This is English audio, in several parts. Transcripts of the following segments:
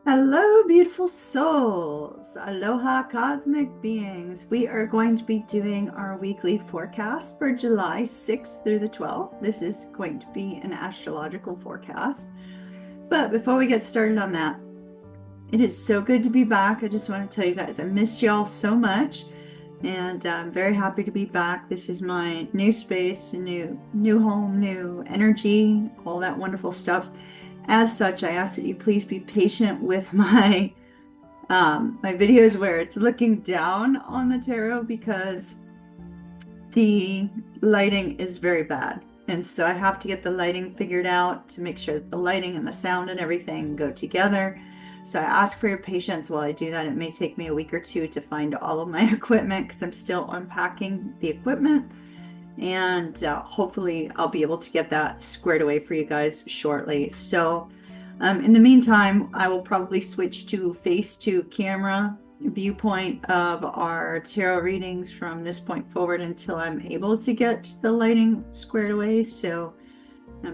Hello, beautiful souls. Aloha, cosmic beings. We are going to be doing our weekly forecast for July 6th through the 12th. This is going to be an astrological forecast. But before we get started on that, it is so good to be back. I just want to tell you guys, I missed y'all so much, and I'm very happy to be back. This is my new space, new home, new energy, all that wonderful stuff. As such, I ask that you please be patient with my videos where it's looking down on the tarot because the lighting is very bad. And so I have to get the lighting figured out to make sure that the lighting and the sound and everything go together. So I ask for your patience while I do that. It may take me a week or two to find all of my equipment because I'm still unpacking the equipment. And hopefully I'll be able to get that squared away for you guys shortly. So in the meantime, I will probably switch to face to camera viewpoint of our tarot readings from this point forward until I'm able to get the lighting squared away. So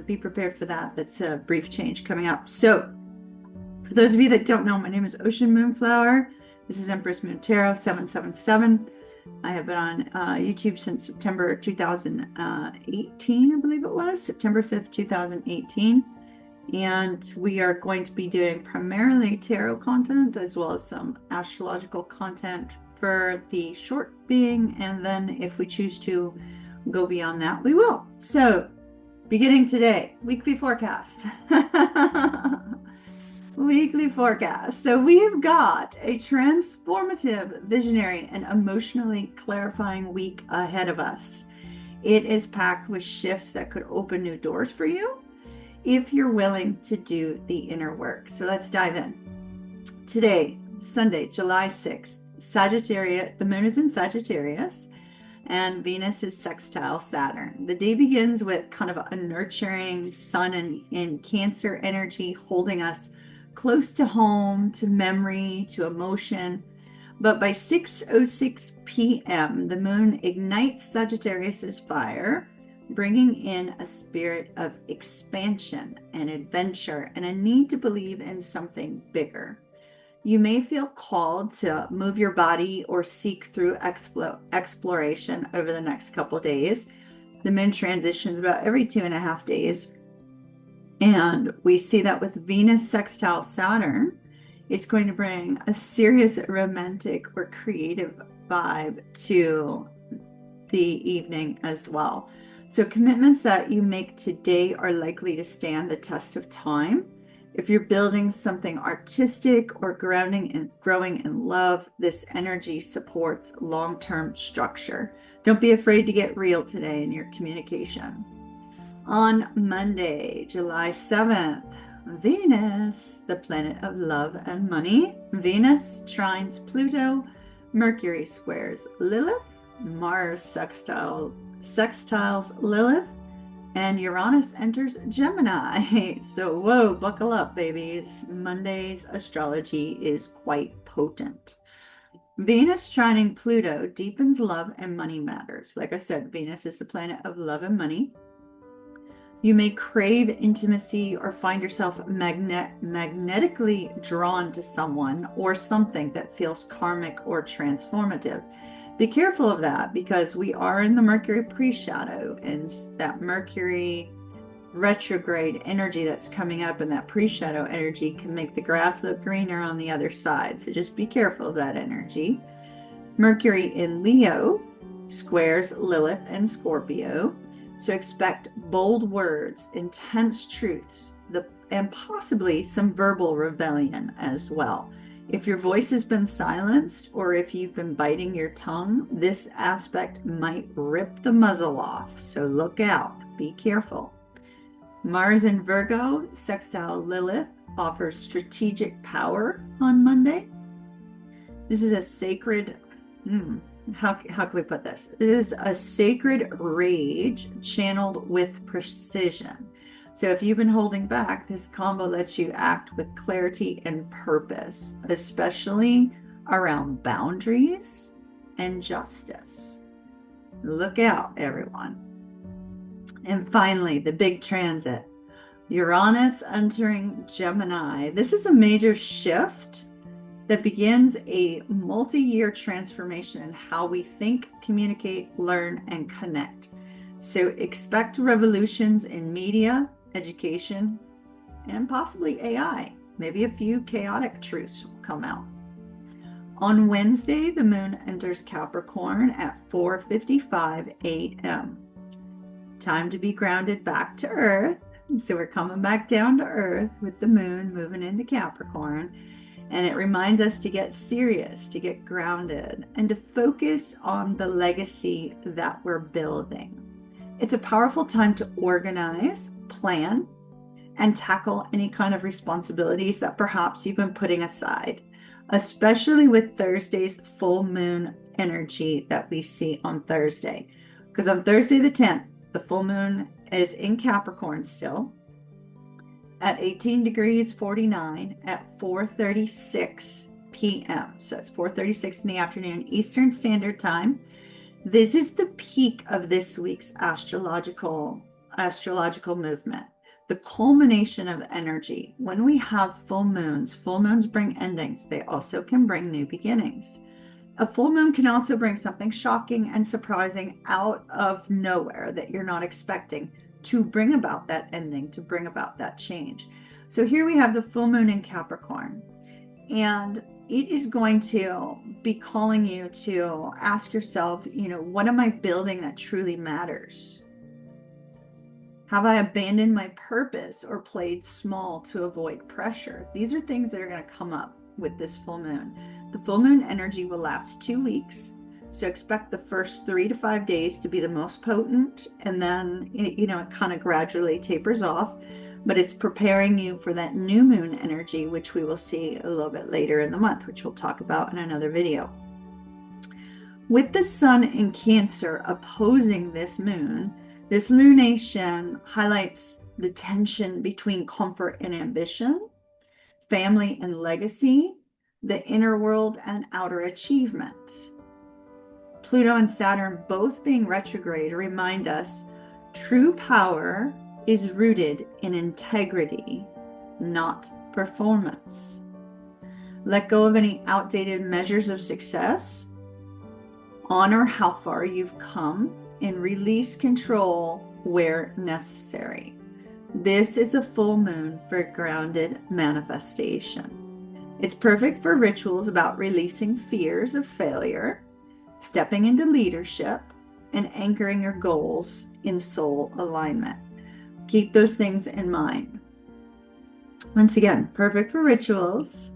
be prepared for that. That's a brief change coming up. So for those of you that don't know, my name is Ocean Moonflower. This is Empress Moon Tarot 777. I have been on YouTube since September 2018, I believe it was, September 5th, 2018. And we are going to be doing primarily tarot content as well as some astrological content for the short being. And then if we choose to go beyond that, we will. So beginning today, weekly forecast. Weekly forecast. So we have got a transformative, visionary, and emotionally clarifying week ahead of us. It is packed with shifts that could open new doors for you if you're willing to do the inner work. So let's dive in. Today, Sunday, July 6th, Sagittarius, the moon is in Sagittarius and Venus is sextile Saturn. The day begins with kind of a nurturing sun in Cancer energy, holding us close to home, to memory, to emotion. But by 6:06 p.m., the moon ignites Sagittarius's fire, bringing in a spirit of expansion and adventure and a need to believe in something bigger. You may feel called to move your body or seek through exploration over the next couple days. The moon transitions about every 2.5 days. And we see that with Venus sextile Saturn, it's going to bring a serious romantic or creative vibe to the evening as well. So commitments that you make today are likely to stand the test of time. If you're building something artistic or growing in love, this energy supports long-term structure. Don't be afraid to get real today in your communication. On Monday, July 7th, Venus, the planet of love and money. Venus trines Pluto, Mercury squares Lilith, Mars sextiles Lilith, and Uranus enters Gemini. So, whoa, buckle up, babies. Monday's astrology is quite potent. Venus trining Pluto deepens love and money matters. Like I said, Venus is the planet of love and money. You may crave intimacy or find yourself magnetically drawn to someone or something that feels karmic or transformative. Be careful of that because we are in the Mercury pre-shadow, and that Mercury retrograde energy that's coming up and that pre-shadow energy can make the grass look greener on the other side. So just be careful of that energy. Mercury in Leo squares Lilith and Scorpio. So expect bold words, intense truths, and possibly some verbal rebellion as well. If your voice has been silenced or if you've been biting your tongue, this aspect might rip the muzzle off. So look out, be careful. Mars in Virgo, sextile Lilith, offers strategic power on Monday. This is a sacred, how can we put this? This is a sacred rage channeled with precision. So if you've been holding back, this combo lets you act with clarity and purpose, especially around boundaries and justice. Look out, everyone. And finally, the big transit. Uranus entering Gemini. This is a major shift that begins a multi-year transformation in how we think, communicate, learn, and connect. So expect revolutions in media, education, and possibly AI. Maybe a few chaotic truths will come out. On Wednesday, the moon enters Capricorn at 4:55 a.m. Time to be grounded back to Earth. So we're coming back down to Earth with the moon moving into Capricorn. And it reminds us to get serious, to get grounded, and to focus on the legacy that we're building. It's a powerful time to organize, plan, and tackle any kind of responsibilities that perhaps you've been putting aside, especially with Thursday's full moon energy that we see on Thursday. Because on Thursday the 10th, the full moon is in Capricorn still at 18 degrees 49 at 4:36 p.m. So it's 4:36 in the afternoon Eastern Standard Time. This is the peak of this week's astrological movement, the culmination of energy. When we have full moons bring endings. They also can bring new beginnings. A full moon can also bring something shocking and surprising out of nowhere that you're not expecting to bring about that ending, to bring about that change. So here we have the full moon in Capricorn, and it is going to be calling you to ask yourself, what am I building that truly matters? Have I abandoned my purpose or played small to avoid pressure? These are things that are going to come up with this full moon. The full moon energy will last 2 weeks. So expect the first 3 to 5 days to be the most potent, and then, it kind of gradually tapers off, but it's preparing you for that new moon energy, which we will see a little bit later in the month, which we'll talk about in another video. With the sun in Cancer opposing this moon, this lunation highlights the tension between comfort and ambition, family and legacy, the inner world and outer achievement. Pluto and Saturn both being retrograde remind us true power is rooted in integrity, not performance. Let go of any outdated measures of success. Honor how far you've come and release control where necessary. This is a full moon for grounded manifestation. It's perfect for rituals about releasing fears of failure, stepping into leadership, and anchoring your goals in soul alignment. Keep those things in mind. Once again, perfect for rituals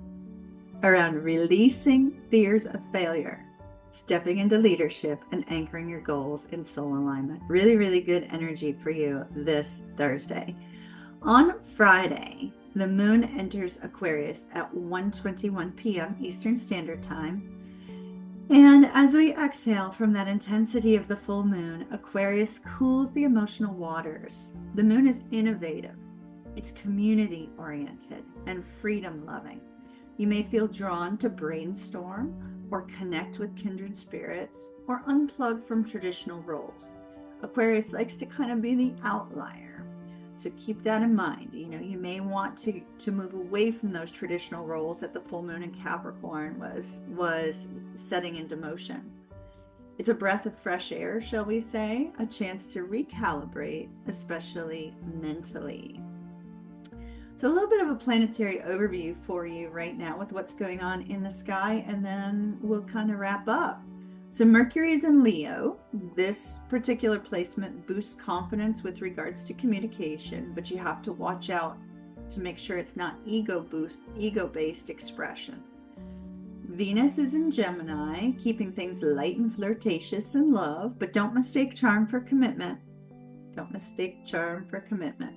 around releasing fears of failure, stepping into leadership, and anchoring your goals in soul alignment. Really, really good energy for you this Thursday. On Friday, the moon enters Aquarius at 1:21 p.m. Eastern Standard Time. And as we exhale from that intensity of the full moon, Aquarius cools the emotional waters. The moon is innovative. It's community-oriented and freedom-loving. You may feel drawn to brainstorm or connect with kindred spirits or unplug from traditional roles. Aquarius likes to kind of be the outlier. So keep that in mind. You may want to move away from those traditional roles that the full moon in Capricorn was setting into motion. It's a breath of fresh air, shall we say, a chance to recalibrate, especially mentally. So a little bit of a planetary overview for you right now with what's going on in the sky, and then we'll kind of wrap up. So Mercury is in Leo. This particular placement boosts confidence with regards to communication, but you have to watch out to make sure it's not ego-based expression. Venus is in Gemini, keeping things light and flirtatious in love, but don't mistake charm for commitment. Don't mistake charm for commitment.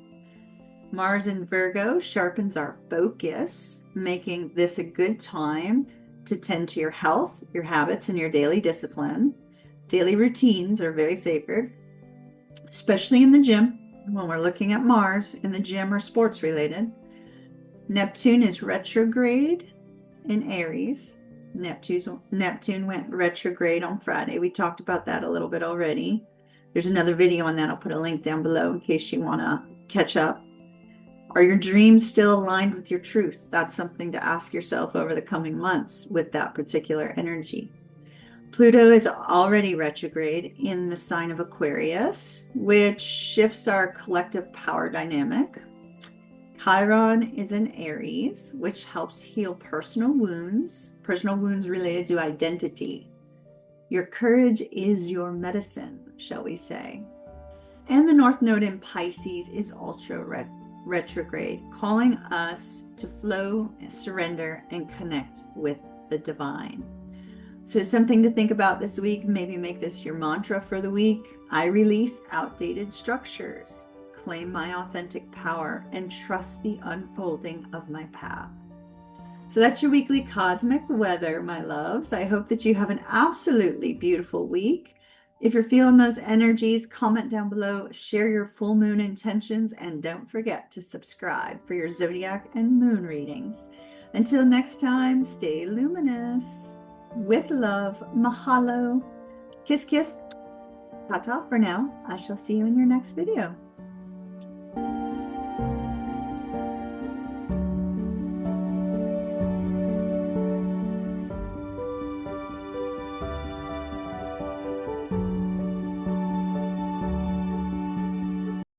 Mars in Virgo sharpens our focus, making this a good time to tend to your health, your habits, and your daily discipline. Daily routines are very favored, especially in the gym when we're looking at Mars in the gym or sports related. Neptune is retrograde in Aries. Neptune went retrograde on Friday. We talked about that a little bit already. There's another video on that. I'll put a link down below in case you want to catch up. Are your dreams still aligned with your truth? That's something to ask yourself over the coming months with that particular energy. Pluto is already retrograde in the sign of Aquarius, which shifts our collective power dynamic. Chiron is in Aries, which helps heal personal wounds related to identity. Your courage is your medicine, shall we say. And the North Node in Pisces is ultra retrograde, calling us to flow, surrender, and connect with the divine. So something to think about this week, maybe make this your mantra for the week. I release outdated structures, claim my authentic power, and trust the unfolding of my path. So that's your weekly cosmic weather, my loves. I hope that you have an absolutely beautiful week. If you're feeling those energies, comment down below, share your full moon intentions, and don't forget to subscribe for your zodiac and moon readings. Until next time, stay luminous. With love, mahalo. Kiss, kiss. Ta-ta for now. I shall see you in your next video.